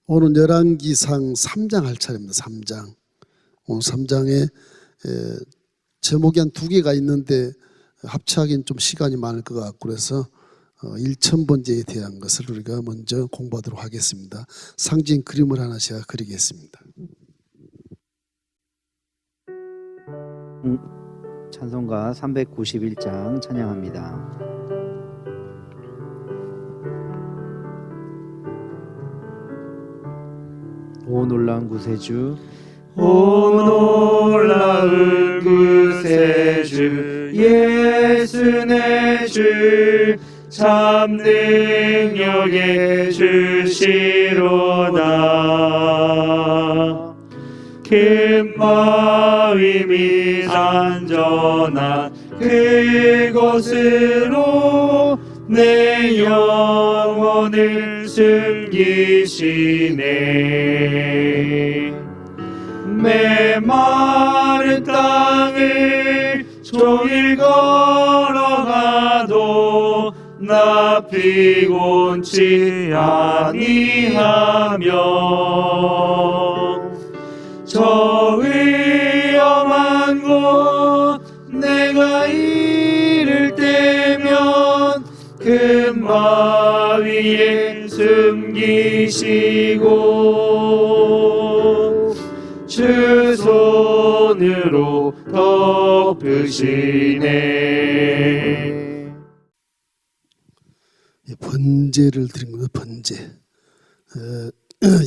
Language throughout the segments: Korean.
오늘 열왕기상 3장 할 차례입니다. 3장. 오늘 3장에 제목이 한 2개가 있는데 합치하기는 좀 시간이 많을 것 같고 그래서 1000번째에 대한 것을 우리가 먼저 공부하도록 하겠습니다. 상징 그림을 하나 제가 그리겠습니다. 찬송가 391장 찬양합니다. 오 놀라운 구세주, 오 놀라운 구세주 예수 내 주 참 능력의 주시로다. 큰 마음이 안전한 그곳으로 내 영혼을 숨기시네. 메마른 땅을 종일 걸어가도 나 피곤치 아니하며 저 위험한 곳 내가 이를 때면 큰 마 위에 숨기시고 주 손으로 덮으시네. 번제를 드린 거예요. 번제.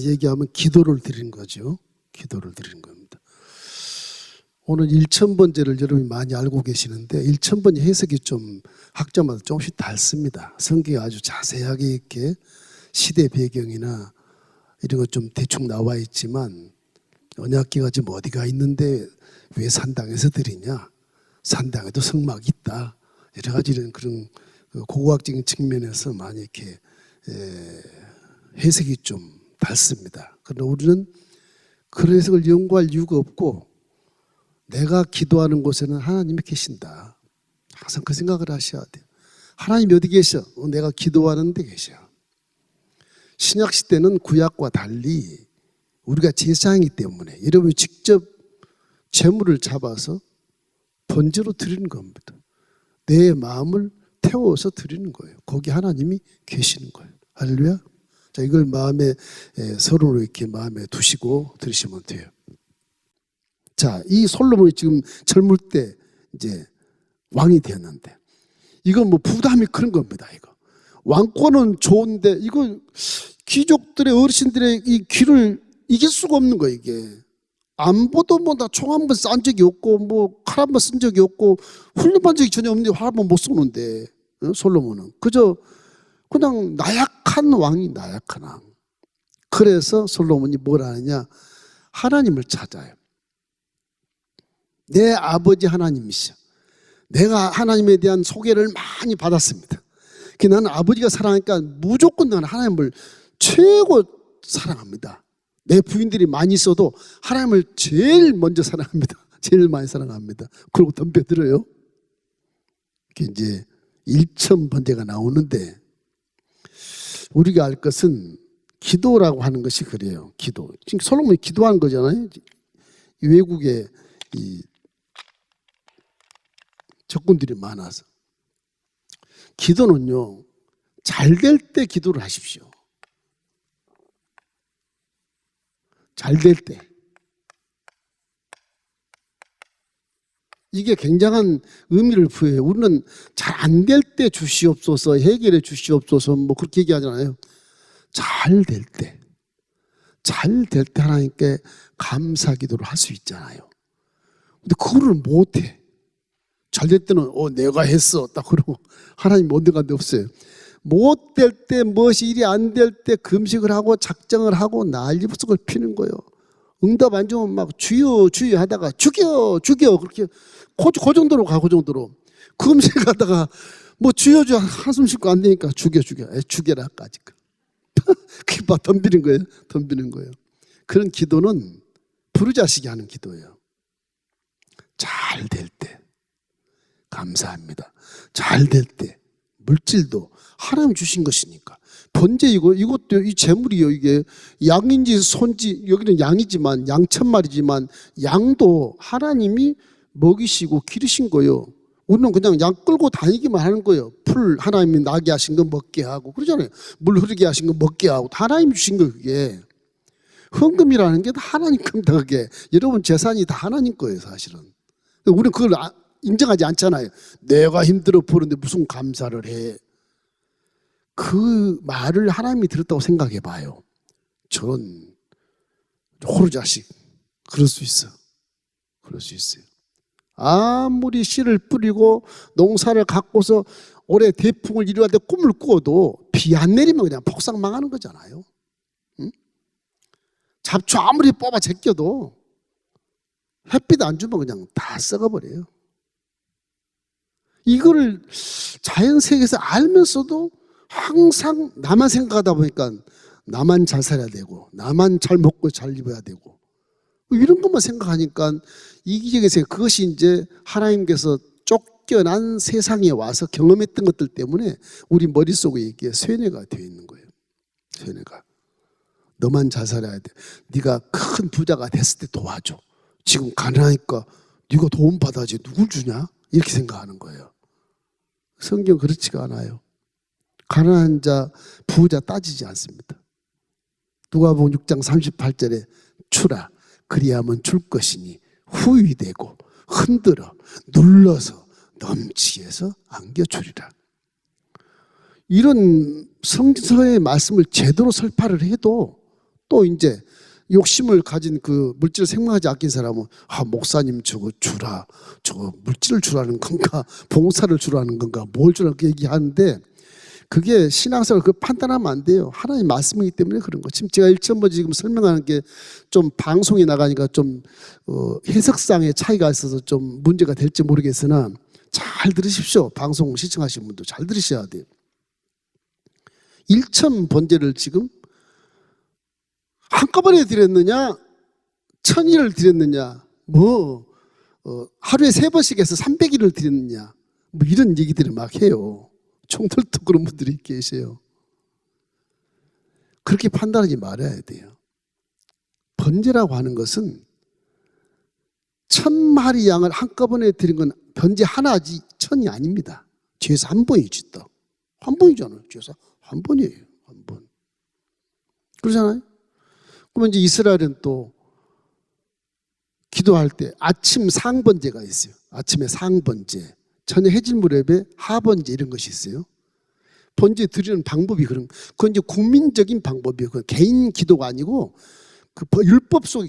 얘기하면 기도를 드리는 거죠. 기도를 드리는 겁니다. 오늘 1000번제를 여러분이 많이 알고 계시는데 1000번제 해석이 좀 학자마다 조금씩 다릅니다. 성경에 아주 자세하게 이렇게 시대 배경이나 이런 것 좀 대충 나와 있지만 언약궤가 지금 어디가 있는데 왜 산당에서 드리냐? 산당에도 성막이 있다. 여러 가지 이런 그런 고고학적인 측면에서 많이 이렇게 해석이 좀 다릅니다. 그러나 우리는 그런 해석을 연구할 이유가 없고 내가 기도하는 곳에는 하나님이 계신다. 항상 그 생각을 하셔야 돼요. 하나님이 어디 계셔? 내가 기도하는 데 계셔. 신약시대는 구약과 달리 우리가 제사장이기 때문에 여러분이 직접 제물을 잡아서 번제로 드리는 겁니다. 내 마음을 태워서 드리는 거예요. 거기 하나님이 계시는 거예요. 할렐루야. 자, 이걸 마음에 서로 이렇게 마음에 두시고 들으시면 돼요. 자, 이 솔로몬이 지금 젊을 때 이제 왕이 되었는데 이건 뭐 부담이 큰 겁니다. 이거 왕권은 좋은데 이거 귀족들의 어르신들의 이 귀를 이길 수가 없는 거예요. 이게 안보도 뭐 나 총 한 번 싼 적이 없고 뭐 칼 한 번 쓴 적이 없고 훈련한 적이 전혀 없는데 활 한 번 못 쏘는데 솔로몬은 그저 그냥 나약한 왕이 나약한 왕. 그래서 솔로몬이 뭘 하느냐? 하나님을 찾아요. 내 아버지 하나님이시여. 내가 하나님에 대한 소개를 많이 받았습니다. 나는 아버지가 사랑하니까 무조건 나는 하나님을 최고 사랑합니다. 내 부인들이 많이 있어도 하나님을 제일 먼저 사랑합니다. 제일 많이 사랑합니다. 그리고 덤벼들어요. 이제 1000번제가 나오는데 우리가 알 것은 기도라고 하는 것이 그래요. 기도. 지금 솔로몬이 기도하는 거잖아요. 외국에 이 적군들이 많아서. 기도는요, 잘 될 때 기도를 하십시오. 잘 될 때. 이게 굉장한 의미를 부여해요. 우리는 잘 안 될 때 주시옵소서, 해결해 주시옵소서, 뭐 그렇게 얘기하잖아요. 잘 될 때. 잘 될 때 하나님께 감사 기도를 할 수 있잖아요. 근데 그거를 못 해. 잘 될 때는 내가 했어 딱 그러고 하나님 어디 간데 없어요. 못 될 때 무엇이 일이 안 될 때 금식을 하고 작정을 하고 난리부석을 피는 거예요. 응답 안 주면 막 주여 주여 하다가 죽여 그렇게 그 정도로 가. 그 정도로 금식하다가 뭐 주여 주여 한숨 쉬고 안 되니까 죽여라까지. 그게 막 덤비는 거예요. 그런 기도는 부르자식이 하는 기도예요. 잘 될 때 감사합니다. 잘 될 때 물질도 하나님이 주신 것이니까. 번제 이것도 이 재물이요. 이게 양인지 손지, 여기는 양이지만 양 1000마리지만 양도 하나님이 먹이시고 기르신 거예요. 우리는 그냥 양 끌고 다니기만 하는 거예요. 풀 하나님이 나게 하신 거 먹게 하고 그러잖아요. 물 흐르게 하신 거 먹게 하고 다 하나님이 주신 거예요. 그게 헌금이라는 게 다 하나님 겁니다. 그게 여러분 재산이 다 하나님 거예요. 사실은 우리는 그걸 인정하지 않잖아요. 내가 힘들어 보는데 무슨 감사를 해. 그 말을 하나님이 들었다고 생각해 봐요. 저런 호루자식 그럴 수 있어. 그럴 수 있어요. 아무리 씨를 뿌리고 농사를 갖고서 올해 대풍을 이루는데 꿈을 꾸어도 비 안 내리면 그냥 폭삭 망하는 거잖아요. 응? 잡초 아무리 뽑아 제껴도 햇빛 안 주면 그냥 다 썩어버려요. 이거를 자연세계에서 알면서도 항상 나만 생각하다 보니까 나만 잘 살아야 되고 나만 잘 먹고 잘 입어야 되고 이런 것만 생각하니까 이기적인 생각, 그것이 이제 하나님께서 쫓겨난 세상에 와서 경험했던 것들 때문에 우리 머릿속에 이게 쇠뇌가 되어 있는 거예요. 쇠뇌가. 너만 잘 살아야 돼. 네가 큰 부자가 됐을 때 도와줘. 지금 가난하니까 네가 도움 받아야지 누굴 주냐? 이렇게 생각하는 거예요. 성경 그렇지가 않아요. 가난한 자, 부자 따지지 않습니다. 누가복음 6장 38절에 주라 그리하면 줄 것이니 후위되고 흔들어 눌러서 넘치게 해서 안겨주리라. 이런 성서의 말씀을 제대로 설파를 해도 또 이제 욕심을 가진 그 물질을 생각하지 않긴 사람은 목사님 저거 주라, 저거 물질을 주라는 건가 봉사를 주라는 건가 뭘 주라고 얘기하는데 그게 신앙생활 그 판단하면 안 돼요. 하나님 말씀이기 때문에 그런 거. 지금 제가 1천 지금 설명하는 게 좀 방송에 나가니까 좀 해석상의 차이가 있어서 좀 문제가 될지 모르겠으나 잘 들으십시오. 방송 시청하시는 분도 잘 들으셔야 돼요. 1천 번제를 지금 한꺼번에 드렸느냐 1000일을 드렸느냐 하루에 3번씩 해서 300일을 드렸느냐 뭐 이런 얘기들을 막 해요. 총들도 그런 분들이 계세요. 그렇게 판단하지 말아야 돼요. 번제라고 하는 것은 1000마리 양을 한꺼번에 드린 건 번제 하나지 1000이 아닙니다. 죄에서 한 번이지 또. 한 번이잖아요. 죄에서 한 번이에요. 한 번. 그러잖아요. 그러면 이제 이스라엘은 또 기도할 때 아침 상번제가 있어요. 아침에 상번제. 저녁 해질무렵에 하번제 이런 것이 있어요. 번제 드리는 방법이 그건 이제 국민적인 방법이에요. 그건 개인 기도가 아니고 그 율법 속에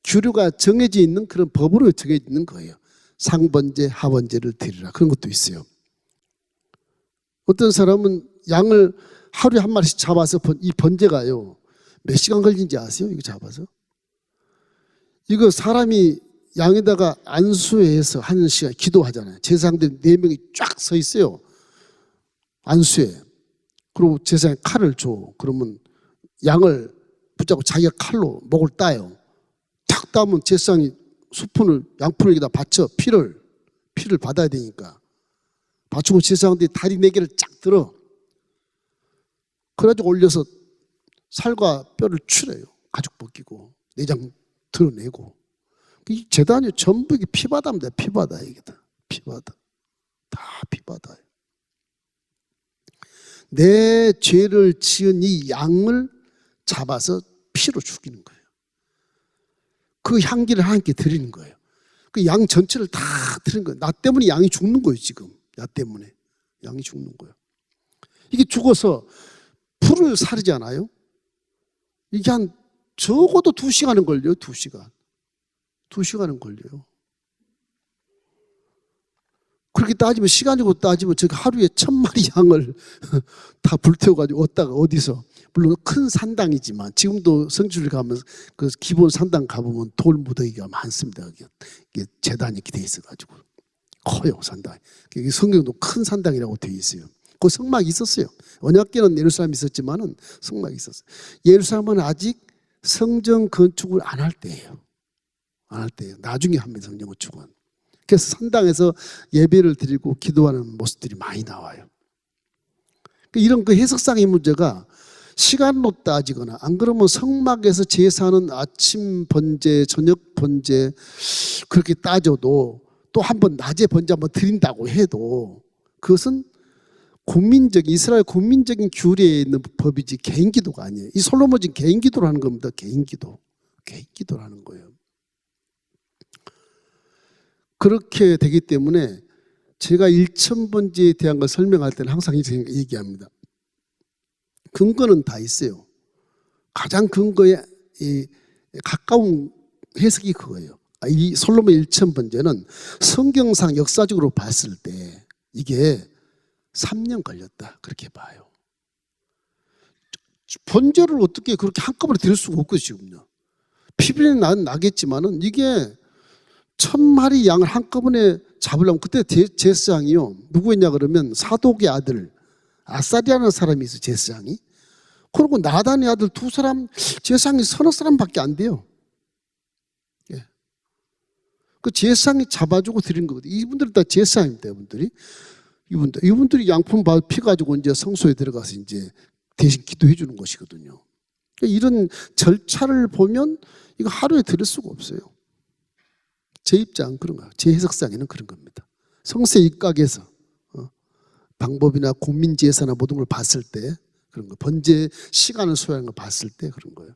규례가 정해져 있는 그런 법으로 정해져 있는 거예요. 상번제, 하번제를 드리라. 그런 것도 있어요. 어떤 사람은 양을 하루에 한 마리씩 잡아서 이 번제가요. 몇 시간 걸리는지 아세요? 이거 잡아서? 이거 사람이 양에다가 안수해서 하는 시간 기도하잖아요. 제사장들 4명이 쫙 서 있어요. 안수해. 그리고 제사장이 칼을 줘. 그러면 양을 붙잡고 자기가 칼로 목을 따요. 탁 따면 제사장이 수푼을 양푼을 여기다 받쳐 피를 받아야 되니까 받치고 제사장들이 다리 4개를 쫙 들어. 그래가지고 올려서 살과 뼈를 추려요. 가죽 벗기고 내장 드러내고. 이 제단이 전부 이게 피바다입니다. 피바다 이게 다 피바다. 다 피바다예요. 내 죄를 지은 이 양을 잡아서 피로 죽이는 거예요. 그 향기를 하나님께 드리는 거예요. 그 양 전체를 다 드리는 거예요. 나 때문에 양이 죽는 거예요. 지금 나 때문에 양이 죽는 거예요. 이게 죽어서 풀을 사르지 않아요? 이게 한 적어도 2시간은 걸려요. 2시간은 걸려요. 그렇게 따지면 시간으로 따지면 저기 하루에 1000마리 양을 다 불태워가지고 얻다가 어디서 물론 큰 산당이지만 지금도 성지를 가면 그 기본 산당 가보면 돌 무더기가 많습니다. 이게 재단이 이렇게 돼 있어가지고 커요 산당. 성경도 큰 산당이라고 돼 있어요. 그 성막이 있었어요. 언약궤는 예루살렘에 있었지만은 성막이 있었어요. 예루살렘은 아직 성전 건축을 안 할 때예요. 안 할 때예요. 나중에 합니다. 성전 건축은. 그래서 산당에서 예배를 드리고 기도하는 모습들이 많이 나와요. 이런 그 해석상의 문제가 시간으로 따지거나 안 그러면 성막에서 제사하는 아침 번제, 저녁 번제 그렇게 따져도 또 한 번 낮에 번제 한번 드린다고 해도 그것은 이스라엘 국민적인 규례에 있는 법이지 개인 기도가 아니에요. 이 솔로몬이 개인 기도를 하는 겁니다. 개인 기도를 하는 거예요. 그렇게 되기 때문에 제가 1000번제에 대한 걸 설명할 때는 항상 이렇게 얘기합니다. 근거는 다 있어요. 가장 근거에 가까운 해석이 그거예요. 이 솔로몬 1000번제는 성경상 역사적으로 봤을 때 이게 3년 걸렸다 그렇게 봐요. 번제를 어떻게 그렇게 한꺼번에 드릴 수가 없거든요. 피비린내 나겠지만은 이게 1000마리 양을 한꺼번에 잡으려면 그때 제사장이요 누구였냐 그러면 사독의 아들 아사리아라는 사람이 있어요. 제사장이. 그리고 나단의 아들 2사람 제사장이 서너 사람밖에 안 돼요. 예. 그 제사장이 잡아주고 드린 거거든요. 이분들이 다 제사장입니다. 이분들이 양품 피 가지고 이제 성소에 들어가서 이제 대신 기도해 주는 것이거든요. 이런 절차를 보면 이거 하루에 드릴 수가 없어요. 제 입장은 그런 거예요. 제 해석상에는 그런 겁니다. 성세 입각에서 방법이나 국민제사나 모든 걸 봤을 때 그런 거, 번제 시간을 소요하는 걸 봤을 때 그런 거예요.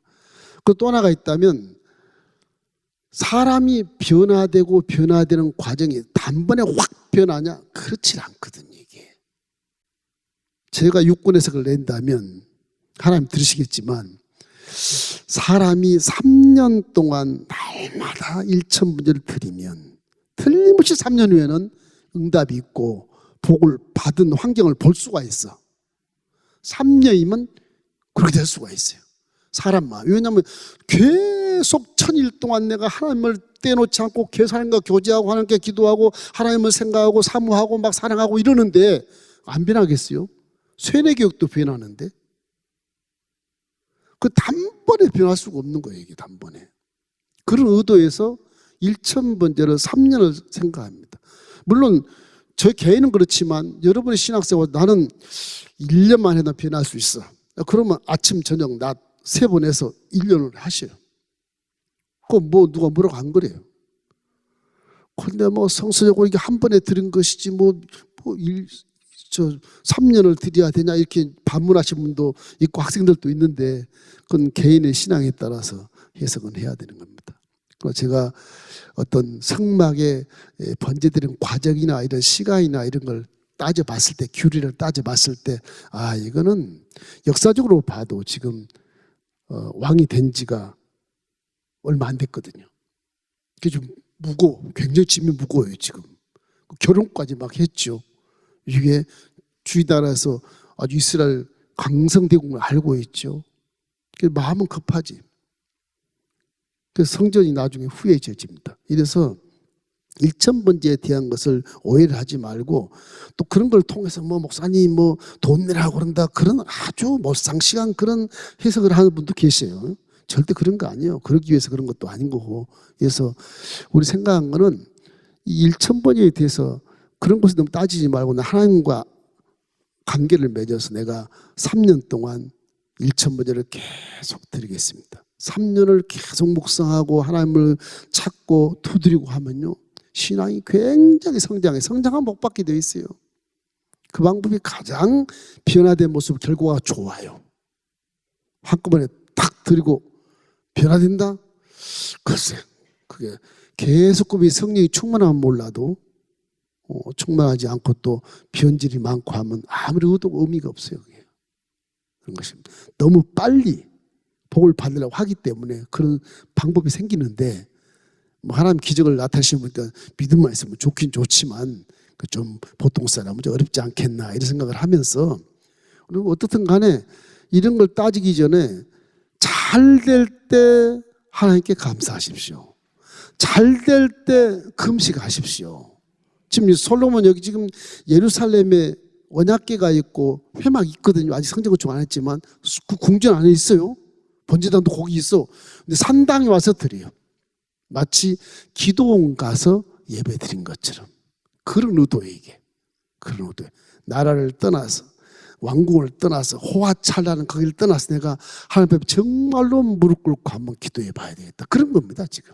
그리고 또 하나가 있다면 사람이 변화되는 과정이 단번에 확 변하냐? 그렇지 않거든요. 이게 제가 육군 해석을 낸다면 하나님 들으시겠지만 사람이 3년 동안 날마다 1000번제를 드리면 틀림없이 3년 후에는 응답이 있고 복을 받은 환경을 볼 수가 있어. 3년이면 그렇게 될 수가 있어요. 사람 마음. 왜냐하면 계속 1000일 동안 내가 하나님을 떼놓지 않고 하나님과 교제하고 하나님께 기도하고 하나님을 생각하고 사모하고 막 사랑하고 이러는데 안 변하겠어요? 세뇌교육도 변하는데 그 단번에 변할 수가 없는 거예요. 이게 단번에. 그런 의도에서 1000번제를 3년을 생각합니다. 물론 저 개인은 그렇지만 여러분의 신학생활 나는 1년만 해도 변할 수 있어. 그러면 아침 저녁 낮 3번 해서 1년을 하셔요. 그거 뭐 누가 뭐라고 안 그래요. 근데 뭐 성서적으로 이게 한 번에 들은 것이지 3년을 드려야 되냐 이렇게 반문하신 분도 있고 학생들도 있는데 그건 개인의 신앙에 따라서 해석은 해야 되는 겁니다. 제가 어떤 성막에 번제드리는 과정이나 이런 시간이나 이런 걸 따져봤을 때 규례를 따져봤을 때 이거는 역사적으로 봐도 지금 왕이 된 지가 얼마 안 됐거든요. 그게 좀 굉장히 짐이 무거워요 지금. 결혼까지 막 했죠. 이게 주위 나라에서 아주 이스라엘 강성대국을 알고 있죠. 마음은 급하지. 그래서 성전이 나중에 후회져집니다. 이래서 1000번제에 대한 것을 오해를 하지 말고 또 그런 걸 통해서 목사님 돈 내라고 그런다 그런 아주 몰상식한 그런 해석을 하는 분도 계세요. 절대 그런 거 아니에요. 그러기 위해서 그런 것도 아닌 거고. 그래서 우리 생각한 거는 이 1000번제에 대해서 그런 것을 너무 따지지 말고 하나님과 관계를 맺어서 내가 3년 동안 1000번제를 계속 드리겠습니다. 3년을 계속 묵상하고 하나님을 찾고 두드리고 하면요 신앙이 굉장히 성장하면 복 받게 되어 있어요. 그 방법이 가장 변화된 모습 결과가 좋아요. 한꺼번에 탁 드리고 변화된다? 글쎄 그게 계속 그 성령이 충만하면 몰라도 충만하지 않고 또 변질이 많고 하면 아무리 의미가 없어요. 그게. 그런 것입니다. 너무 빨리 복을 받으려고 하기 때문에 그런 방법이 생기는데 하나님 기적을 나타내시면 믿음만 있으면 좋긴 좋지만 좀 보통 사람은 좀 어렵지 않겠나 이런 생각을 하면서 어떻든 간에 이런 걸 따지기 전에 잘 될 때 하나님께 감사하십시오. 잘 될 때 금식하십시오. 지금 솔로몬 여기 지금 예루살렘에 언약궤가 있고 회막 있거든요. 아직 성전 건축 안 했지만 그 궁전 안에 있어요. 번제단도 거기 있어. 근데 산당에 와서 드려요. 마치 기도원 가서 예배 드린 것처럼. 그런 의도예요 이게. 그런 의도예요. 나라를 떠나서 왕궁을 떠나서 호화찬란한 거기를 떠나서 내가 하나님 앞에 정말로 무릎 꿇고 한번 기도해 봐야 되겠다. 그런 겁니다. 지금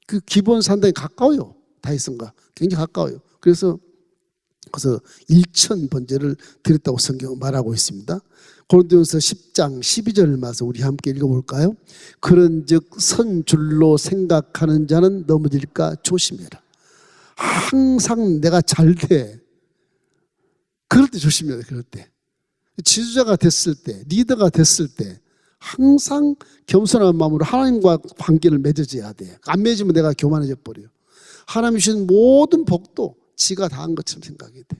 그 기본 산당이 가까워요. 다윗성과 굉장히 가까워요. 그래서 1천 번제를 드렸다고 성경은 말하고 있습니다. 고린도전서 10장 12절 말씀 우리 함께 읽어볼까요? 그런즉 선 줄로 생각하는 자는 넘어질까 조심해라. 항상 내가 잘 돼. 그럴 때 조심해야 돼. 그럴 때 지도자가 됐을 때, 리더가 됐을 때 항상 겸손한 마음으로 하나님과 관계를 맺어줘야 돼. 안 맺으면 내가 교만해져 버려요. 하나님이 주신 모든 복도 지가 다 한 것처럼 생각해야 돼.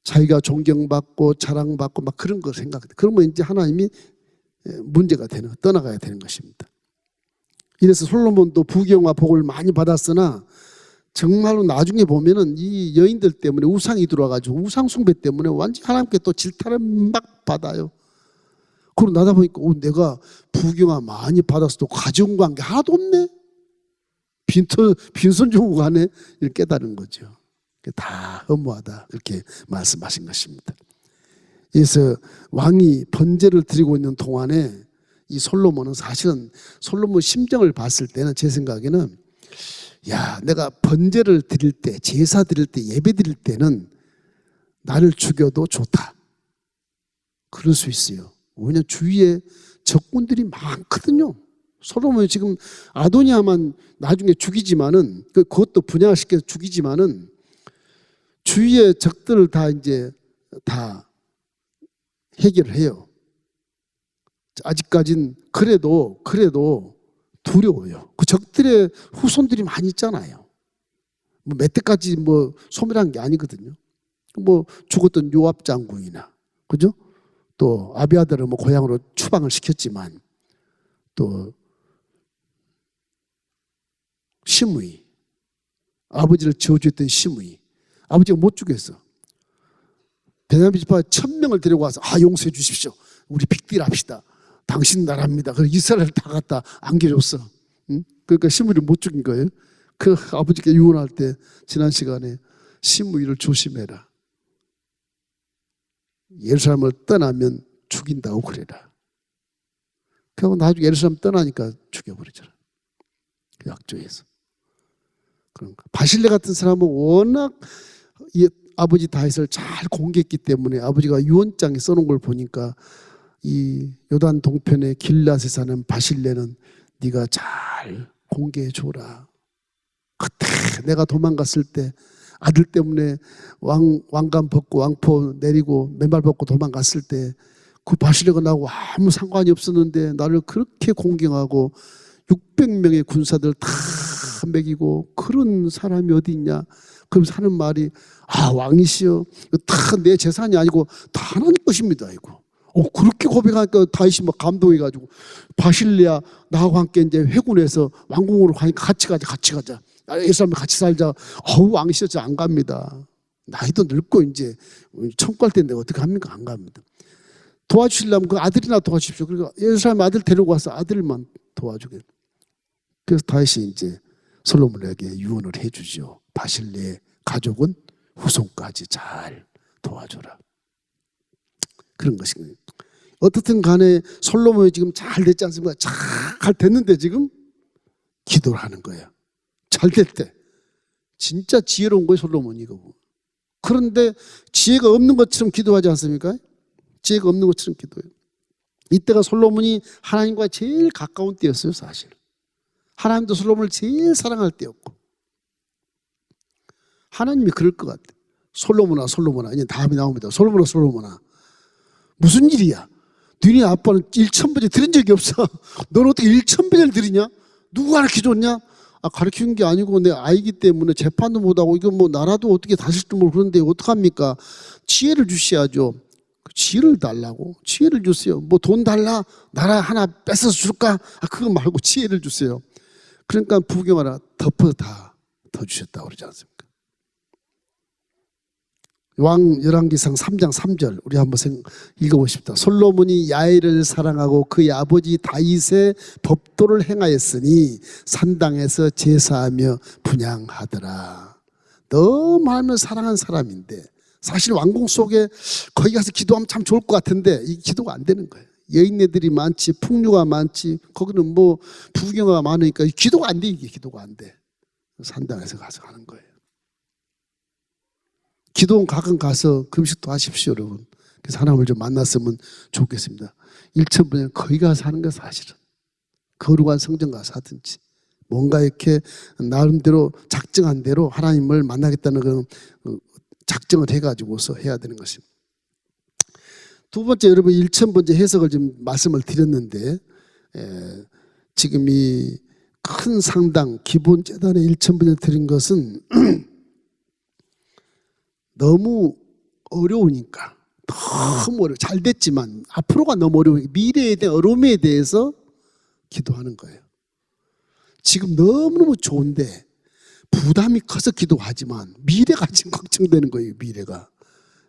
자기가 존경받고 자랑받고 막 그런 걸 생각해. 그러면 이제 하나님이 문제가 되는, 떠나가야 되는 것입니다. 이래서 솔로몬도 부귀영화 복을 많이 받았으나 정말로 나중에 보면은 이 여인들 때문에 우상이 들어와가지고 우상 숭배 때문에 완전히 하나님께 또 질타를 막 받아요. 그러고 나다 보니까 내가 부귀영화 많이 받았어도 가져온 거 한 게 하나도 없네. 빈손 주고 가네. 이렇게 깨달은 거죠. 다 허무하다 그렇게 말씀하신 것입니다. 그래서 왕이 번제를 드리고 있는 동안에 이 솔로몬은 사실은 솔로몬 심정을 봤을 때는 제 생각에는 야, 내가 번제를 드릴 때, 제사 드릴 때, 예배 드릴 때는 나를 죽여도 좋다. 그럴 수 있어요. 왜냐하면 주위에 적군들이 많거든요. 솔로몬이 지금 아도니아만 나중에 죽이지만은 그것도 분양시켜서 죽이지만은 주위의 적들을 다 이제 다 해결을 해요. 아직까진 그래도 두려워요. 그 적들의 후손들이 많이 있잖아요. 뭐 몇 대까지 뭐 소멸한 게 아니거든요. 뭐 죽었던 요압 장군이나 그죠? 또 아비아들을 뭐 고향으로 추방을 시켰지만 또 시므이 아버지를 저주했던 시므이 아버지가 못 죽였어. 베냐민 지파 1000명을 데려와서 용서해 주십시오. 우리 빅딜 합시다. 당신 나라입니다. 그래서 이스라엘 다 갖다 안겨줬어. 응? 그러니까 시므이를 못 죽인 거예요. 그 아버지께 유언할 때 지난 시간에 시므이를 조심해라. 예루살렘을 떠나면 죽인다고 그래라. 그리고 나중에 예루살렘 떠나니까 죽여버리잖아. 그 약조에서. 그런가. 바실레 같은 사람은 워낙 이 아버지 다윗을 잘 공개했기 때문에 아버지가 유언장에 써놓은 걸 보니까 이 요단 동편의 길앗에 사는 바실레는 네가 잘 공개해 줘라. 그때 내가 도망갔을 때 아들 때문에 왕관 벗고 왕포 내리고 맨발 벗고 도망갔을 때 그 바실레가 나하고 아무 상관이 없었는데 나를 그렇게 공경하고 600명의 군사들 다 먹이고 그런 사람이 어디 있냐. 그러면서 하는 말이 왕이시여 다 내 재산이 아니고 다 하나님 것입니다. 이거. 그렇게 고백하니까 다윗이 막 감동해가지고 바실레야 나하고 함께 이제 회군해서 왕궁으로 가니까 같이 가자. 예루살렘에 같이 살자. 왕이시여 저 안 갑니다. 나이도 늙고 이제 청구할 때인데 어떻게 합니까? 안 갑니다. 도와주시려면 그 아들이나 도와주십시오. 그러니까 예루살렘 아들 데리고 와서 아들만 도와주게. 그래서 다윗이 이제 솔로몬에게 유언을 해주죠. 바실레의 가족은 후손까지 잘 도와줘라. 그런 것이거든요. 어떻든 간에 솔로몬이 지금 잘 됐지 않습니까? 잘 됐는데 지금 기도를 하는 거예요. 잘 될 때. 진짜 지혜로운 거예요, 솔로몬이 이거. 그런데 지혜가 없는 것처럼 기도하지 않습니까? 지혜가 없는 것처럼 기도해요. 이때가 솔로몬이 하나님과 제일 가까운 때였어요, 사실. 하나님도 솔로몬을 제일 사랑할 때였고. 하나님이 그럴 것 같아. 솔로몬아. 이제 다음이 나옵니다. 솔로몬아. 무슨 일이야? 너네 아빠는 1000번째 들은 적이 없어. 너는 어떻게 1000번을 드리냐? 누구 가르쳐줬냐? 가르치는 게 아니고 내 아이기 때문에 재판도 못하고 이거 뭐 나라도 어떻게 다실지 모르고 그런데 어떡합니까? 지혜를 주셔야죠. 지혜를 달라고? 지혜를 주세요. 뭐 돈 달라? 나라 하나 뺏어서 줄까? 그거 말고 지혜를 주세요. 그러니까 부경하라 덮어서 다 더 주셨다고 그러지 않습니까? 왕 열왕기상 3장 3절 우리 한번 읽어보십시다. 솔로몬이 야훼를 사랑하고 그의 아버지 다윗의 법도를 행하였으니 산당에서 제사하며 분향하더라. 너무 하나님을 사랑한 사람인데 사실 왕궁 속에 거기 가서 기도하면 참 좋을 것 같은데 이 기도가 안 되는 거예요. 여인네들이 많지, 풍류가 많지, 거기는 뭐 부경화가 많으니까 기도가 안 돼. 이게 기도가 안 돼. 산당에서 가서 하는 거예요. 기도원 가끔 가서 금식도 하십시오, 여러분. 그래서 하나님을 좀 만났으면 좋겠습니다. 1,000분은 거기 가서 하는 거 사실은. 거룩한 성전 가서 하든지 뭔가 이렇게 나름대로 작정한 대로 하나님을 만나겠다는 그런 작정을 해가지고서 해야 되는 것입니다. 두 번째, 여러분 1,000번째 해석을 지금 말씀을 드렸는데 지금 이 큰 상당 기본 재단에 1,000번째 드린 것은 너무 어려우니까, 너무 어려워. 잘 됐지만 앞으로가 너무 어려우니까 미래에 대한 어려움에 대해서 기도하는 거예요. 지금 너무너무 좋은데 부담이 커서 기도하지만 미래가 지금 걱정되는 거예요.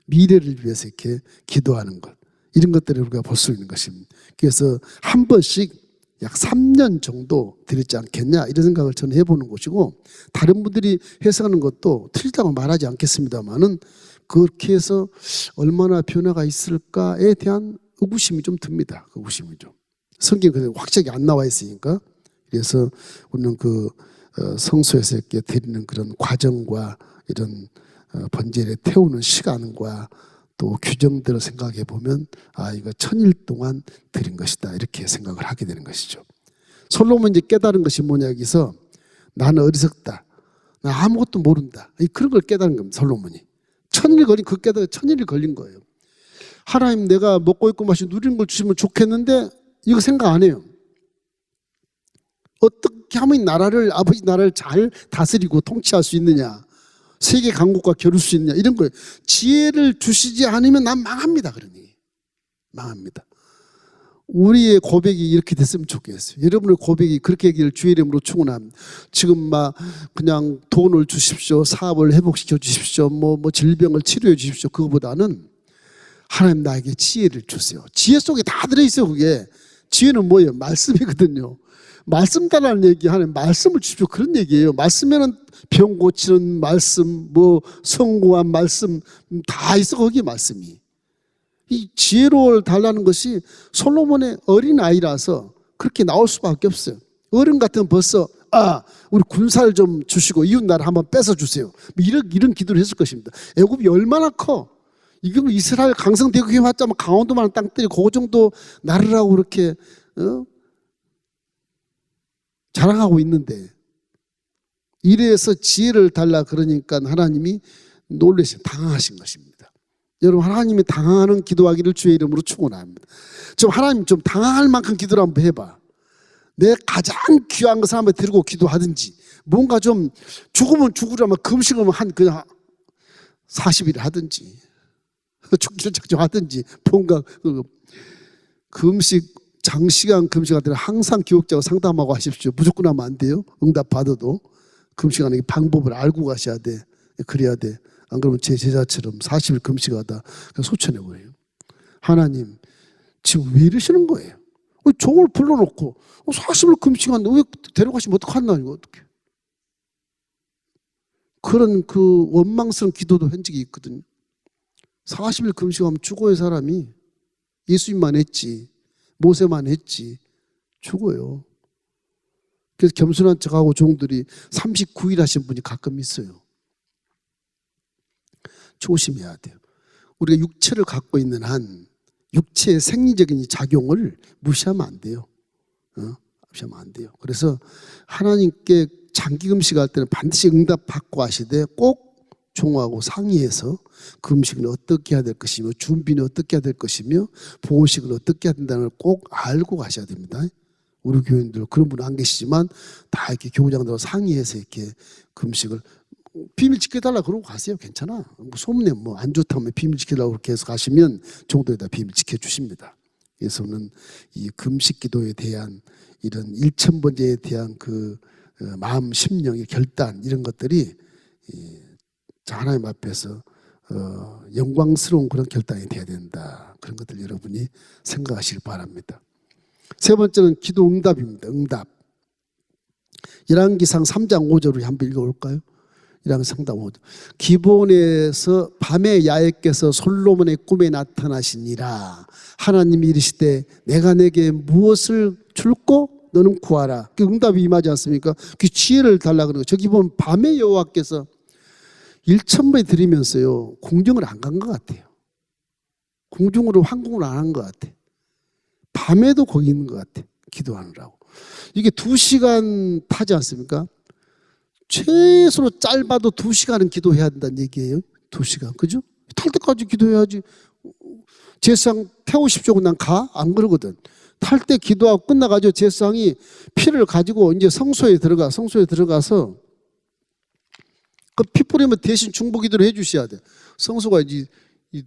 미래를 위해서 이렇게 기도하는 것, 이런 것들을 우리가 볼 수 있는 것입니다. 그래서 한 번씩 약 3년 정도 드리지 않겠냐, 이런 생각을 저는 해보는 것이고, 다른 분들이 해석하는 것도 틀리다고 말하지 않겠습니다만은 그렇게 해서 얼마나 변화가 있을까에 대한 의구심이 좀 듭니다. 의구심이 좀. 성경에 그래서 확실하게 안 나와 있으니까. 그래서 우리는 그 성소에서 이렇게 드리는 그런 과정과 이런 번제를 태우는 시간과 또 규정들을 생각해 보면 이거 1000일 동안 드린 것이다, 이렇게 생각을 하게 되는 것이죠. 솔로몬이 이제 깨달은 것이 뭐냐, 여기서 나는 어리석다, 나 아무것도 모른다, 그런 걸 깨달은 겁니다. 솔로몬이 1000일 걸린, 그 깨달아 1000일이 걸린 거예요. 하나님, 내가 먹고 입고 마시고 누리는 걸 주시면 좋겠는데 이거 생각 안 해요. 어떻게 하면 아버지 나라를 잘 다스리고 통치할 수 있느냐, 세계 강국과 겨룰 수 있느냐, 이런 거예요. 지혜를 주시지 않으면 난 망합니다. 그러니 망합니다. 우리의 고백이 이렇게 됐으면 좋겠어요. 여러분의 고백이 그렇게 하기를 주의 이름으로 축원합니다. 지금 막 그냥 돈을 주십시오, 사업을 회복시켜 주십시오, 뭐 질병을 치료해 주십시오, 그거보다는 하나님 나에게 지혜를 주세요. 지혜 속에 다 들어있어요. 그게 지혜는 뭐예요? 말씀이거든요. 말씀 달라는 얘기, 하나님 말씀을 주십시오, 그런 얘기예요. 말씀에는 병 고치는 말씀, 뭐 성공한 말씀 다 있어. 거기에 말씀이. 이 지혜를 달라는 것이 솔로몬의 어린 아이라서 그렇게 나올 수밖에 없어요. 어른 같으면 벌써 우리 군사를 좀 주시고 이웃 나라 한번 뺏어 주세요, 이런 기도를 했을 것입니다. 애굽이 얼마나 커. 이게 이스라엘 강성대국이 왔자면 강원도만 땅들이 그 정도 나라라고 그렇게 자랑하고 있는데, 이래서 지혜를 달라 그러니까 하나님이 놀라신, 당황하신 것입니다. 여러분, 하나님이 당황하는 기도하기를 주의 이름으로 축원합니다. 좀 하나님 좀 당황할 만큼 기도를 한번 해봐. 내 가장 귀한 것을 한번 들고 기도하든지, 뭔가 좀 죽으면 죽으라면 금식을 그냥 40일 하든지 죽기를 작정하든지, 뭔가 금식 장시간 금식할 때는 항상 기억자고 상담하고 하십시오. 무조건 하면 안 돼요. 응답 받아도 금식하는 방법을 알고 가셔야 돼. 그래야 돼. 안 그러면 제 제자처럼 40일 금식하다 소천해버려요. 하나님 지금 왜 이러시는 거예요? 종을 불러놓고 40일 금식하는데 왜 데려가시면 어떡하나, 이거 어떡해. 그런 그 원망스러운 기도도 한 적이 있거든요. 40일 금식하면 죽어요. 사람이. 예수님만 했지, 모세만 했지, 죽어요. 그래서 겸손한 척하고 종들이 39일 하신 분이 가끔 있어요. 조심해야 돼요. 우리가 육체를 갖고 있는 한 육체의 생리적인 작용을 무시하면 안 돼요. 무시하면 안 돼요. 그래서 하나님께 장기 금식할 때는 반드시 응답받고 하시되 꼭 종하고 상의해서 그 음식은 어떻게 해야 될 것이며, 준비는 어떻게 해야 될 것이며, 보호식을 어떻게 해야 된다는 걸 꼭 알고 가셔야 됩니다. 우리 교인들 그런 분 안 계시지만 다 이렇게 교우장들하고 상의해서 이렇게 금식을 비밀 지켜달라 그러고 가세요. 괜찮아. 소문에 안 좋다면 비밀 지켜달라고 그렇게 해서 가시면 종도에다 비밀 지켜주십니다. 그래서는 이 금식 기도에 대한 이런 1000번째에 대한 그 마음, 심령의 결단, 이런 것들이 하나님 앞에서 영광스러운 그런 결단이 돼야 된다. 그런 것들 여러분이 생각하시길 바랍니다. 세 번째는 기도 응답입니다. 응답. 열왕기상 3장 5절을 한번 읽어볼까요? 이랑 상담하죠. 기본에서 밤에 야훼께서 솔로몬의 꿈에 나타나시니라. 하나님이 이르시되 내가 내게 무엇을 줄고 너는 구하라. 그 응답이 임하지 않습니까? 그 지혜를 달라 그러는 거예요. 저기 보면 밤에 여호와께서 일천번에 드리면서요 공중을 안 간 것 같아요. 공중으로 항공을 안 한 것 같아. 밤에도 거기 있는 것 같아. 기도하느라고. 이게 2시간 타지 않습니까? 최소로 짧아도 2시간은 기도해야 된다는 얘기예요. 2시간. 그죠? 탈 때까지 기도해야지. 제사장 태우십시오. 난 가? 안 그러거든. 탈 때 기도하고 끝나가지고 제사장이 피를 가지고 이제 성소에 들어가서 그 피 뿌리면 대신 중보 기도를 해 주셔야 돼. 성소가 이제 이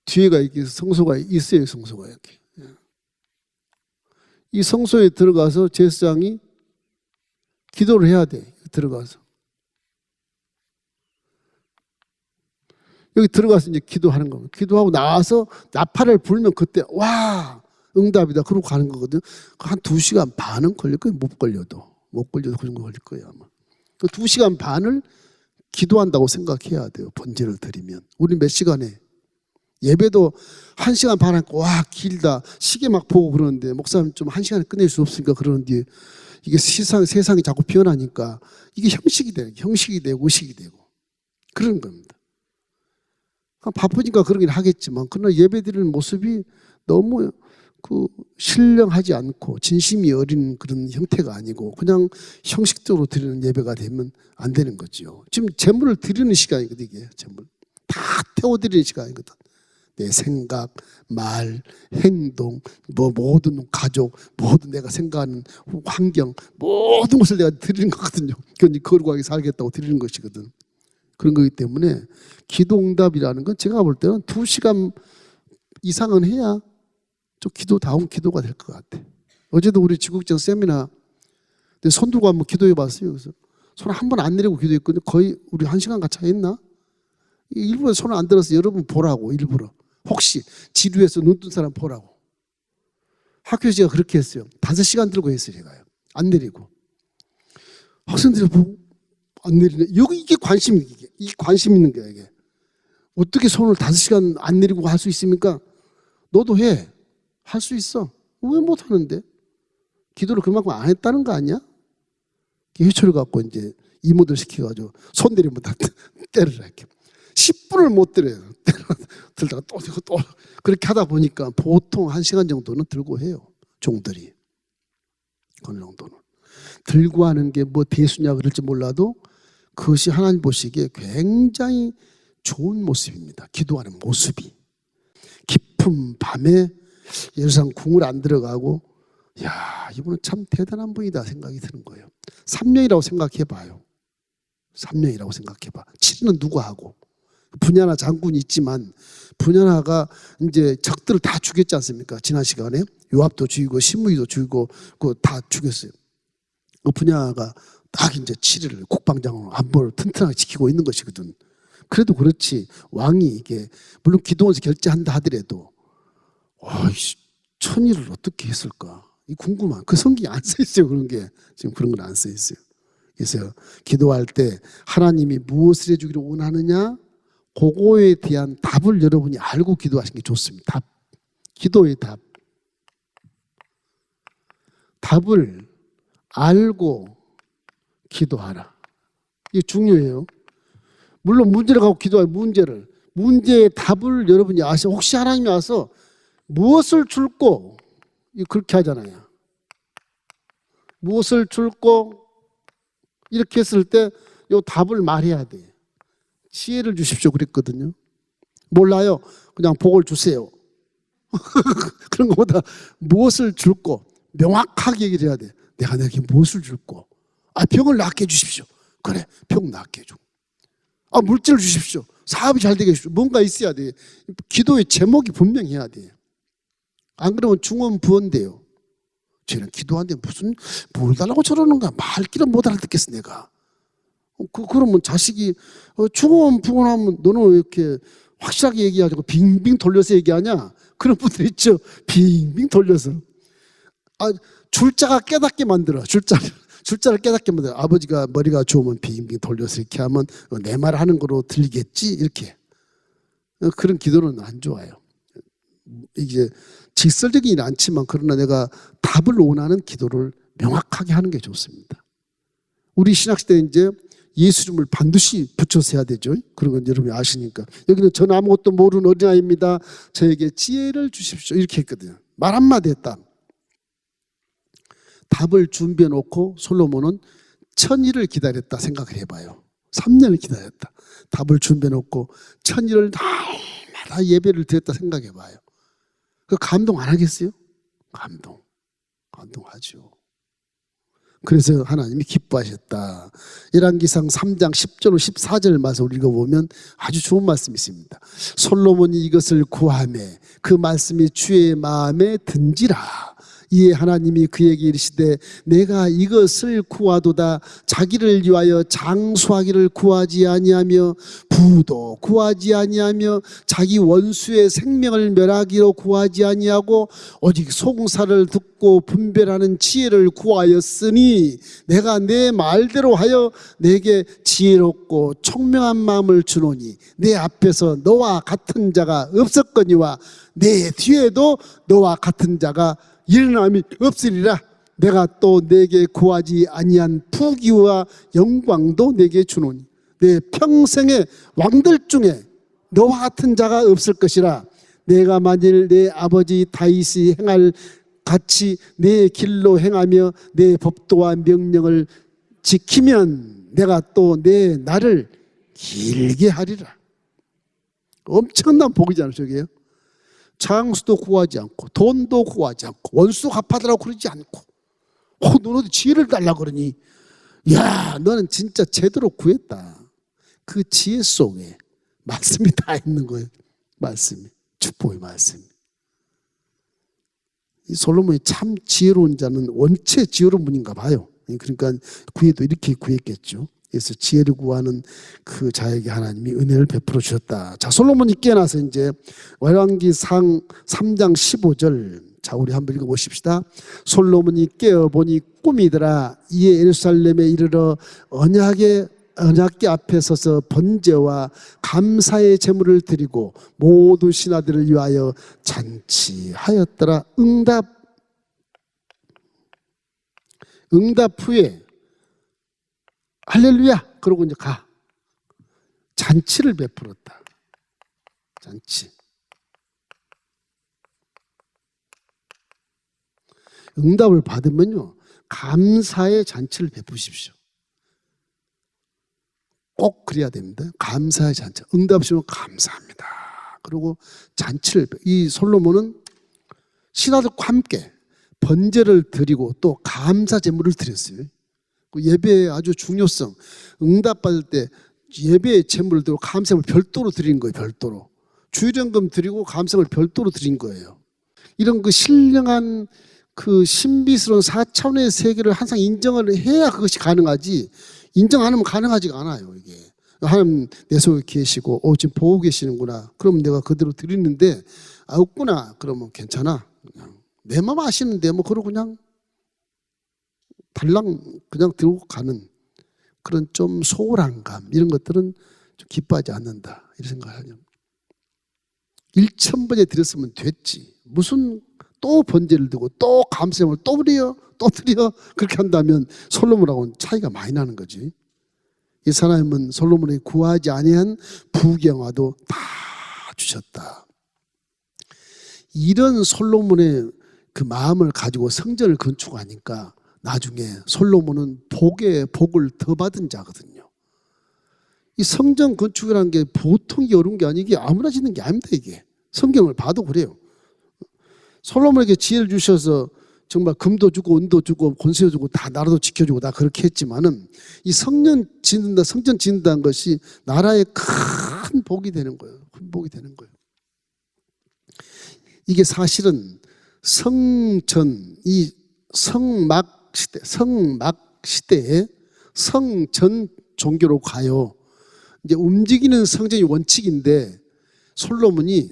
뒤에가 이렇게 성소가 있어요. 성소가 이렇게. 이 성소에 들어가서 제사장이 기도를 해야 돼. 들어가서. 여기 들어가서 이제 기도하는 겁니다. 기도하고 나와서 나팔을 불면 그때 와 응답이다. 그러고 가는 거거든. 한 2시간 반은 걸릴 거예요. 못 걸려도 그 정도 걸릴 거예요 아마. 그 2시간 반을 기도한다고 생각해야 돼요. 번제를 드리면. 우리 몇 시간에 예배도 1시간 반 하니까 와 길다. 시계 막 보고 그러는데 목사님 좀 1시간에 끝낼 수 없으니까 그러는데 이게 세상이 자꾸 변하니까 이게 형식이 되고 의식이 되고 그런 겁니다. 바쁘니까 그러긴 하겠지만 그러나 예배 드리는 모습이 너무 신령하지 않고 진심이 어린 그런 형태가 아니고 그냥 형식적으로 드리는 예배가 되면 안 되는 거죠. 지금 제물을 드리는 시간이거든. 이게 제물 다 태워드리는 시간이거든. 내 생각, 말, 행동, 모든 가족, 모든 내가 생각하는 환경, 모든 것을 내가 드리는 거거든요. 그건 거룩하게 살겠다고 드리는 것이거든. 그런 거기 때문에 기도응답이라는 건 제가 볼 때는 2시간 이상은 해야 좀 기도다운 기도가 될 것 같아. 어제도 우리 지국장 세미나 손 들고 한번 기도해 봤어요. 그래서 손 한 번 안 내리고 기도했거든요. 거의 우리 1시간 같이 했나? 일부러 손을 안 들어서 여러분 보라고 일부러. 혹시 지루해서 눈 뜬 사람 보라고. 학교에서 제가 그렇게 했어요. 5시간 들고 했어요. 제가요. 안 내리고. 학생들이 보고 안 내리네. 여기 이게 관심 있는 거야 이게. 어떻게 손을 5시간 안 내리고 할 수 있습니까? 너도 해. 할 수 있어. 왜 못 하는데? 기도를 그만큼 안 했다는 거 아니야? 회초리 갖고 이제 이모들 시켜가지고 손 내리면 다 때리라 이렇게. 10분을 못 들어요. 들다가 또 그렇게 하다 보니까 보통 1시간 정도는 들고 해요. 종들이. 어느 정도는. 들고 하는 게 뭐 대수냐 그럴지 몰라도 그것이 하나님 보시기에 굉장히 좋은 모습입니다. 기도하는 모습이. 깊은 밤에 예루살렘 궁을 안 들어가고 야 이분은 참 대단한 분이다 생각이 드는 거예요. 3년이라고 생각해 봐요. 3년이라고 생각해 봐. 7년은 누가 하고. 분야나 장군이 있지만 분야나가 이제 적들을 다 죽였지 않습니까? 지난 시간에 요압도 죽이고 신무이도 죽이고 그거 다 죽였어요. 그 분야가 딱 이제 7일을 국방장으로 안보를 튼튼하게 지키고 있는 것이거든. 그래도 그렇지 왕이 이게 물론 기도원에서 결제한다 하더라도 천일을 어떻게 했을까? 이 궁금한. 그 성경이 안 써 있어요. 그런 게 지금 그런 건 안 써 있어요. 그래서 기도할 때 하나님이 무엇을 해주기를 원하느냐? 그거에 대한 답을 여러분이 알고 기도하시는 게 좋습니다. 답. 기도의 답. 답을 알고 기도하라. 이게 중요해요. 물론 문제를 갖고 기도해요. 문제의 답을 여러분이 아셔. 혹시 하나님이 와서 무엇을 줄고 그렇게 하잖아요. 무엇을 줄고 이렇게 했을 때 이 답을 말해야 돼. 지혜를 주십시오 그랬거든요. 몰라요. 그냥 복을 주세요. 그런 것보다 무엇을 줄고 명확하게 얘기를 해야 돼. 내가 내게 무엇을 줄고. 병을 낫게 해주십시오. 그래 병 낫게 해줘. 물질을 주십시오. 사업이 잘 되게 해주십시오. 뭔가 있어야 돼. 기도의 제목이 분명해야 돼. 안 그러면 중언부언돼요. 쟤는 기도하는데 무슨 뭘 달라고 저러는가. 말귀를 못 알아듣겠어 내가. 그러면 자식이 중언부언하면 너는 왜 이렇게 확실하게 얘기하자고 빙빙 돌려서 얘기하냐. 그런 분들 있죠. 빙빙 돌려서. 줄자가 깨닫게 만들어. 숫자를 깨닫게 만들어. 아버지가 머리가 좋으면 빙빙 돌려서 이렇게 하면 내 말 하는 거로 들리겠지 이렇게. 그런 기도는 안 좋아요. 이게 직설적이진 않지만 그러나 내가 답을 원하는 기도를 명확하게 하는 게 좋습니다. 우리 신학시대에 이제 예수 이름을 반드시 붙여서 해야 되죠. 그런 건 여러분이 아시니까. 여기는 저는 아무것도 모르는 어린아이입니다. 저에게 지혜를 주십시오. 이렇게 했거든요. 말 한마디 했다. 답을 준비해 놓고 솔로몬은 1000일을 기다렸다 생각을 해봐요. 3년을 기다렸다. 답을 준비해 놓고 1000일을 날마다 예배를 드렸다 생각해봐요. 그 감동 안 하겠어요? 감동하죠. 그래서 하나님이 기뻐하셨다. 열왕기상 3장 10절 14절 말씀 읽어보면 아주 좋은 말씀이 있습니다. 솔로몬이 이것을 구하매 그 말씀이 주의 마음에 든지라. 이에 하나님이 그에게 이르시되 내가 이것을 구하도다. 자기를 위하여 장수하기를 구하지 아니하며 부도 구하지 아니하며 자기 원수의 생명을 멸하기로 구하지 아니하고 오직 송사를 듣고 분별하는 지혜를 구하였으니 내가 내 말대로 하여 내게 지혜롭고 총명한 마음을 주노니 내 앞에서 너와 같은 자가 없었거니와 내 뒤에도 너와 같은 자가 일어남이 없으리라. 내가 또 내게 구하지 아니한 부귀와 영광도 내게 주노니 내 평생의 왕들 중에 너와 같은 자가 없을 것이라. 내가 만일 내 아버지 다윗이 행할 같이 내 길로 행하며 내 법도와 명령을 지키면 내가 또 내 날을 길게 하리라. 엄청난 복이잖아요. 저게요. 장수도 구하지 않고 돈도 구하지 않고 원수 갚아달라고 그러지 않고 너는 지혜를 달라고 그러니 야 너는 진짜 제대로 구했다. 그 지혜 속에 말씀이 다 있는 거예요. 말씀이 축복의 말씀이. 이 솔로몬이 참 지혜로운 자는 원체 지혜로운 분인가 봐요. 그러니까 구해도 이렇게 구했겠죠. 그래서 지혜를 구하는 그 자에게 하나님이 은혜를 베풀어 주셨다. 자, 솔로몬이 깨어나서 이제 열왕기상 3장 15절. 자, 우리 한번 읽어보십시다. 솔로몬이 깨어보니 꿈이더라. 이에 예루살렘에 이르러 언약궤 앞에 서서 번제와 감사의 제물을 드리고 모든 신하들을 위하여 잔치하였더라. 응답 후에 할렐루야 그러고 이제 가. 잔치를 베풀었다. 잔치. 응답을 받으면요 감사의 잔치를 베푸십시오. 꼭 그래야 됩니다. 감사의 잔치. 응답하시면 감사합니다. 그리고 잔치를, 이 솔로몬은 신하들과 함께 번제를 드리고 또 감사 제물을 드렸어요. 예배의 아주 중요성, 응답받을 때 예배의 제물을 드리고 감사를 별도로 드리는 거예요. 별도로. 주일연금 드리고 감사를 별도로 드린 거예요. 이런 그 신령한 그 신비스러운 4차원의 세계를 항상 인정을 해야 그것이 가능하지, 인정 안 하면 가능하지가 않아요. 이게 하나님 내 속에 계시고 지금 보고 계시는구나. 그럼 내가 그대로 드리는데 없구나. 그러면 괜찮아. 그냥 내 마음 아시는데 뭐 그러고 그냥 달랑 그냥 들고 가는 그런 좀 소홀한감 이런 것들은 좀 기뻐하지 않는다 이런 생각을 하죠. 1000번에 드렸으면 됐지. 무슨 또 번제를 드고 또 감사함을 또 드려 그렇게 한다면 솔로몬하고는 차이가 많이 나는 거지. 이 사람은 솔로몬에게 구하지 아니한 부경화도 다 주셨다. 이런 솔로몬의 그 마음을 가지고 성전을 건축하니까 나중에 솔로몬은 복에 복을 더 받은 자거든요. 이 성전 건축이라는 게 보통 어려운 게 아니고 아무나 짓는 게 아닙니다. 이게 성경을 봐도 그래요. 솔로몬에게 지혜를 주셔서 정말 금도 주고 은도 주고 권세도 주고 다 나라도 지켜주고 다 그렇게 했지만은 이 성전 짓는다는 것이 나라의 큰 복이 되는 거예요. 큰 복이 되는 거예요. 이게 사실은 이 성막 시대에 성전 종교로 가요. 이제 움직이는 성전이 원칙인데 솔로몬이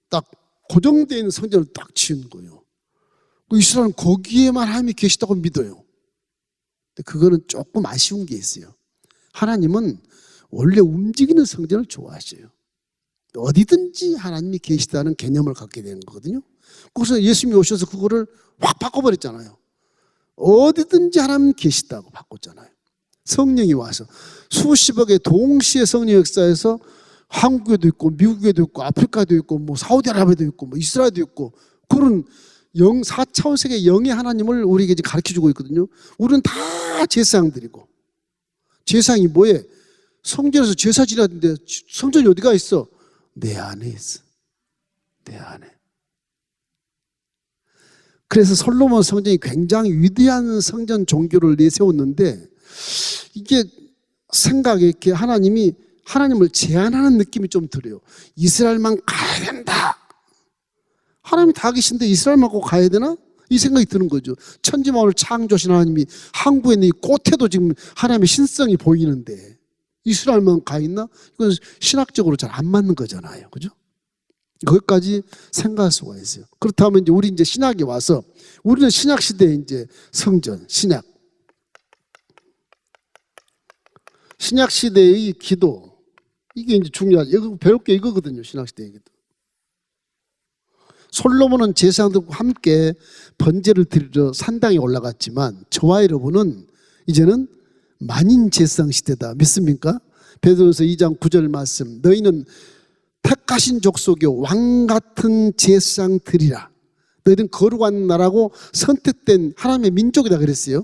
딱 고정되어 있는 성전을 딱 지은 거예요. 이스라엘은 거기에만 하나님이 계시다고 믿어요. 근데 그거는 조금 아쉬운 게 있어요. 하나님은 원래 움직이는 성전을 좋아하셔요. 어디든지 하나님이 계시다는 개념을 갖게 되는 거거든요. 그래서 예수님이 오셔서 그거를 확 바꿔버렸잖아요. 어디든지 하나님 계시다고 바꿨잖아요. 성령이 와서 수십억의 동시에 성령 역사에서 한국에도 있고 미국에도 있고 아프리카도 있고 뭐 사우디아라비아도 있고 뭐 이스라엘도 있고 그런 4차원 세계 영의 하나님을 우리에게 이제 가르쳐주고 있거든요. 우리는 다 제사장들이고 제사장이 뭐예요? 성전에서 제사 지내는데 성전이 어디가 있어? 내 안에 있어. 내 안에. 그래서 솔로몬 성전이 굉장히 위대한 성전 종교를 내세웠는데 이게 생각에 이렇게 하나님을 제한하는 느낌이 좀 들어요. 이스라엘만 가야 된다. 하나님이 다 계신데 이스라엘만 꼭 가야 되나? 이 생각이 드는 거죠. 천지만을 창조하신 하나님이 항구에 있는 이 꽃에도 지금 하나님의 신성이 보이는데 이스라엘만 가 있나? 이건 신학적으로 잘 안 맞는 거잖아요. 그죠? 거기까지 생각할 수가 있어요. 그렇다면 이제 우리 이제 신학에 와서 우리는 신약 시대에 이제 성전, 신약 시대의 기도 이게 이제 중요하죠. 이거 배울 게 이거거든요. 신약 시대의 기도. 솔로몬은 제사장들과 함께 번제를 드리러 산당에 올라갔지만 저와 여러분은 이제는 만인 제사장 시대다. 믿습니까? 베드로서 2장 9절 말씀. 너희는 택하신 족속의 왕 같은 제사장들이라. 너희들은 거룩한 나라고 선택된 하나님의 민족이다 그랬어요.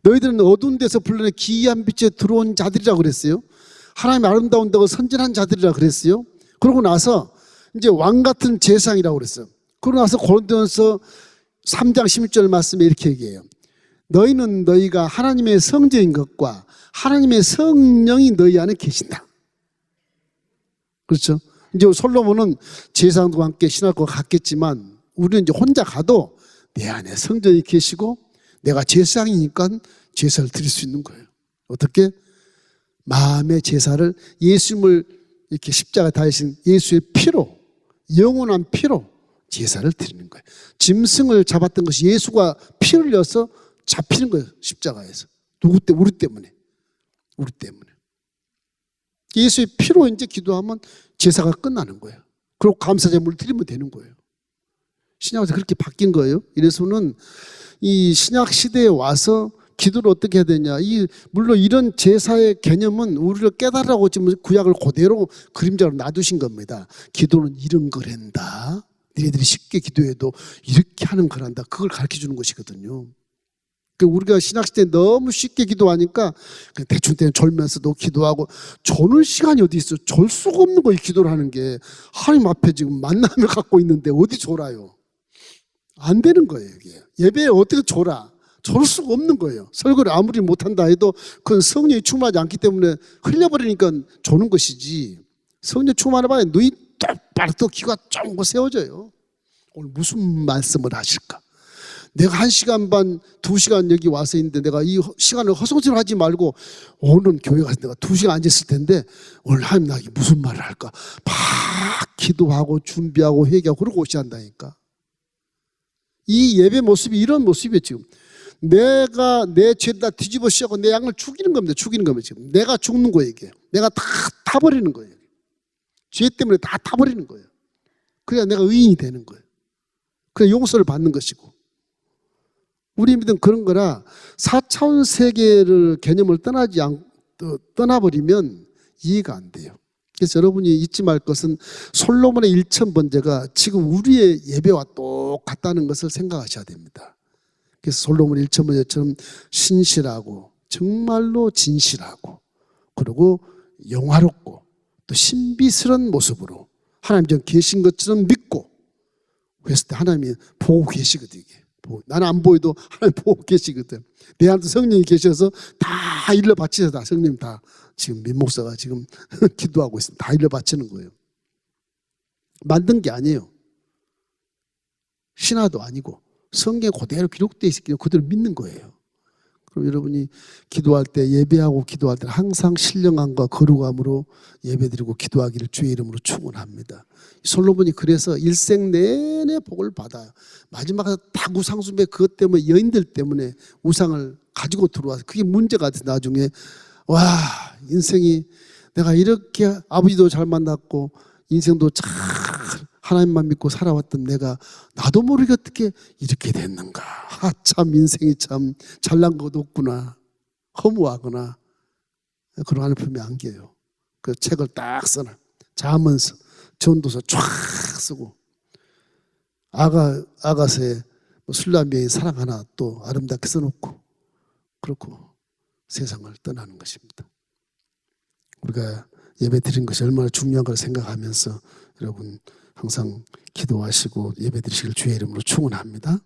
너희들은 어두운 데서 불러내 기이한 빛에 들어온 자들이라 그랬어요. 하나님의 아름다운다고 선전한 자들이라 그랬어요. 그러고 나서 이제 왕 같은 제사장이라고 그랬어요. 그러고 나서 고린도전서 3장 16절 말씀에 이렇게 얘기해요. 너희는 너희가 하나님의 성전인 것과 하나님의 성령이 너희 안에 계신다. 그렇죠? 이제 솔로몬은 제사장과 함께 신학과 갔겠지만 우리는 이제 혼자 가도 내 안에 성전이 계시고 내가 제사장이니까 제사를 드릴 수 있는 거예요. 어떻게? 마음의 제사를 예수님을 이렇게 십자가 달리신 예수의 피로 영원한 피로 제사를 드리는 거예요. 짐승을 잡았던 것이 예수가 피 흘려서 잡히는 거예요. 십자가에서. 누구 때문에? 우리 때문에. 우리 때문에. 예수의 피로 이제 기도하면 제사가 끝나는 거예요. 그리고 감사제물을 드리면 되는 거예요. 신약에서 그렇게 바뀐 거예요. 이래서는 이 신약 시대에 와서 기도를 어떻게 해야 되냐. 물론 이런 제사의 개념은 우리를 깨달으라고 지금 구약을 그대로 그림자로 놔두신 겁니다. 기도는 이런 거란다. 너희들이 쉽게 기도해도 이렇게 하는 거란다. 그걸 가르쳐 주는 것이거든요. 우리가 신학시대에 너무 쉽게 기도하니까 그냥 대충 졸면서도 기도하고 조는 시간이 어디 있어. 졸 수가 없는 거예요. 기도를 하는 게. 하나님 앞에 지금 만남을 갖고 있는데 어디 졸아요. 안 되는 거예요. 이게. 예배에 어떻게 졸아. 졸 수가 없는 거예요. 설교를 아무리 못한다 해도 그건 성령이 충만하지 않기 때문에 흘려버리니까 조는 것이지. 성령 충만해봐야 눈이 똑바로 또 귀가 쫑고 세워져요. 오늘 무슨 말씀을 하실까? 내가 1시간 반, 2시간 여기 와서 있는데 내가 이 시간을 허송세로 하지 말고 오늘은 교회 가서 내가 2시간 앉았을 텐데 오늘 하나님 나에게 무슨 말을 할까? 막 기도하고 준비하고 회개하고 그러고 오셔야 한다니까. 이 예배 모습이 이런 모습이에요 지금. 내가 내 죄를 다 뒤집어 씌우고 내 양을 죽이는 겁니다. 죽이는 겁니다 지금. 내가 죽는 거예요 이게. 내가 다 타버리는 거예요. 죄 때문에 다 타버리는 거예요. 그래야 내가 의인이 되는 거예요. 그래야 용서를 받는 것이고. 우리 믿음 그런 거라 4차원 세계를 개념을 떠나버리면 이해가 안 돼요. 그래서 여러분이 잊지 말 것은 솔로몬의 1000번제가 지금 우리의 예배와 똑같다는 것을 생각하셔야 됩니다. 그래서 솔로몬 1000번제처럼 신실하고 정말로 진실하고 그리고 영화롭고 또 신비스러운 모습으로 하나님 전 계신 것처럼 믿고 그랬을 때 하나님이 보고 계시거든요. 나는 안 보여도 하나님 보고 계시거든. 내 안에 성령이 계셔서 다 일러 바치셔서 다 성령 다 지금 민 목사가 지금 기도하고 있습니다. 다 일러 바치는 거예요. 만든 게 아니에요. 신화도 아니고 성경에 그대로 기록되어 있기 때문에 그대로 믿는 거예요. 그럼 여러분이 기도할 때, 예배하고 기도할 때 항상 신령함과 거룩함으로 예배드리고 기도하기를 주의 이름으로 축원합니다. 솔로몬이 그래서 일생 내내 복을 받아요. 마지막에 다 우상숭배 그것 때문에 여인들 때문에 우상을 가지고 들어와서 그게 문제가 돼서 나중에 와 인생이 내가 이렇게 아버지도 잘 만났고 인생도 잘 하나님만 믿고 살아왔던 내가 나도 모르게 어떻게 이렇게 됐는가. 참 인생이 참 잘난 것도 없구나. 허무하구나. 그런 하나님의 안겨요. 그 책을 딱 써놔. 자면서 전도서 쫙 쓰고 아가서의 술람여인 사랑 하나 또 아름답게 써놓고 그렇고 세상을 떠나는 것입니다. 우리가 예배 드리는 것이 얼마나 중요한 걸 생각하면서 여러분 항상 기도하시고 예배 드리시길 주의 이름으로 축원합니다.